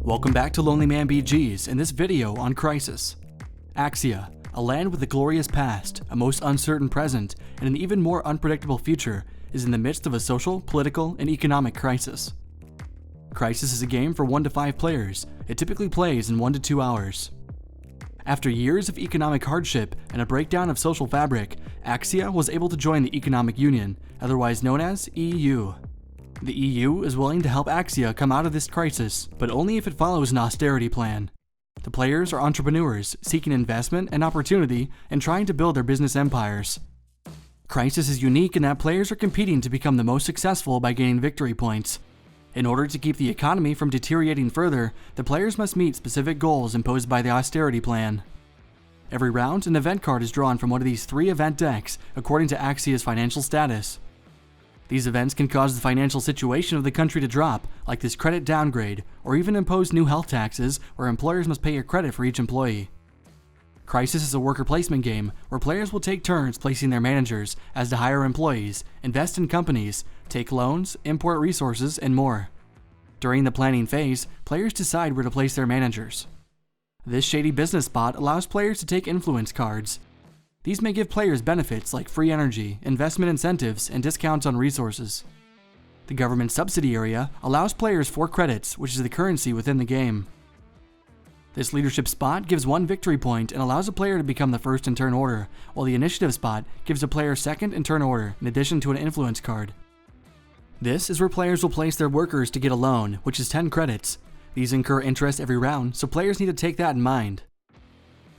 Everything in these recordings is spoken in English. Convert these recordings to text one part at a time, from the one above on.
Welcome back to LonelyManBGs in this video on Crisis. Axia, a land with a glorious past, a most uncertain present, and an even more unpredictable future, is in the midst of a social, political, and economic crisis. Crisis is a game for 1 to 5 players. It typically plays in 1 to 2 hours. After years of economic hardship and a breakdown of social fabric, Axia was able to join the Economic Union, otherwise known as EU. The EU is willing to help Axia come out of this crisis, but only if it follows an austerity plan. The players are entrepreneurs seeking investment and opportunity and trying to build their business empires. Crisis is unique in that players are competing to become the most successful by gaining victory points. In order to keep the economy from deteriorating further, the players must meet specific goals imposed by the austerity plan. Every round, an event card is drawn from one of these 3 event decks according to Axia's financial status. These events can cause the financial situation of the country to drop, like this credit downgrade, or even impose new health taxes where employers must pay a credit for each employee. Crisis is a worker placement game where players will take turns placing their managers as to hire employees, invest in companies, take loans, import resources, and more. During the planning phase, players decide where to place their managers. This shady business spot allows players to take influence cards. These may give players benefits like free energy, investment incentives, and discounts on resources. The government subsidy area allows players 4 credits, which is the currency within the game. This leadership spot gives 1 victory point and allows a player to become the first in turn order, while the initiative spot gives a player second in turn order, in addition to an influence card. This is where players will place their workers to get a loan, which is 10 credits. These incur interest every round, so players need to take that in mind.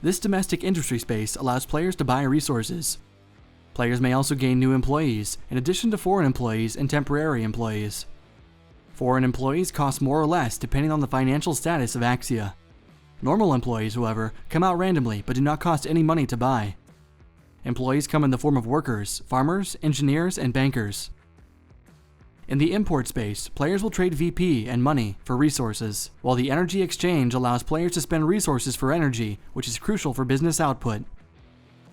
This domestic industry space allows players to buy resources. Players may also gain new employees, in addition to foreign employees and temporary employees. Foreign employees cost more or less depending on the financial status of Axia. Normal employees, however, come out randomly but do not cost any money to buy. Employees come in the form of workers, farmers, engineers, and bankers. In the import space, players will trade VP and money for resources, while the energy exchange allows players to spend resources for energy, which is crucial for business output.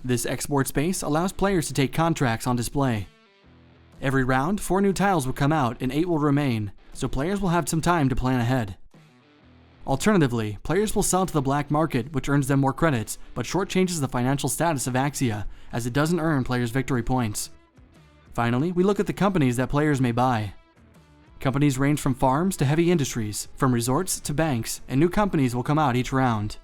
This export space allows players to take contracts on display. Every round, 4 new tiles will come out and 8 will remain, so players will have some time to plan ahead. Alternatively, players will sell to the black market, which earns them more credits, but shortchanges the financial status of Axia, as it doesn't earn players victory points. Finally, we look at the companies that players may buy. Companies range from farms to heavy industries, from resorts to banks, and new companies will come out each round.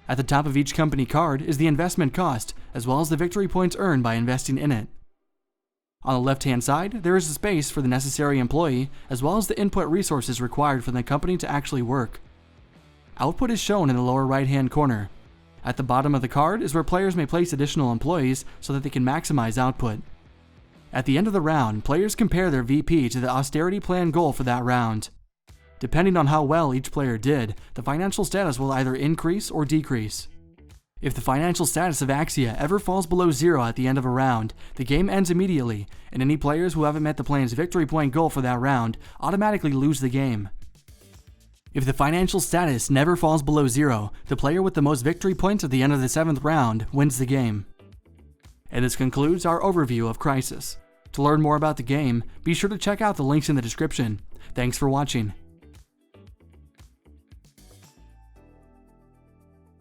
At the top of each company card is the investment cost, as well as the victory points earned by investing in it. On the left-hand side, there is a space for the necessary employee, as well as the input resources required for the company to actually work. Output is shown in the lower right-hand corner. At the bottom of the card is where players may place additional employees so that they can maximize output. At the end of the round, players compare their VP to the austerity plan goal for that round. Depending on how well each player did, the financial status will either increase or decrease. If the financial status of Axia ever falls below 0 at the end of a round, the game ends immediately, and any players who haven't met the plan's victory point goal for that round automatically lose the game. If the financial status never falls below 0, the player with the most victory points at the end of the 7th round wins the game. And this concludes our overview of Crisis. To learn more about the game, be sure to check out the links in the description. Thanks for watching.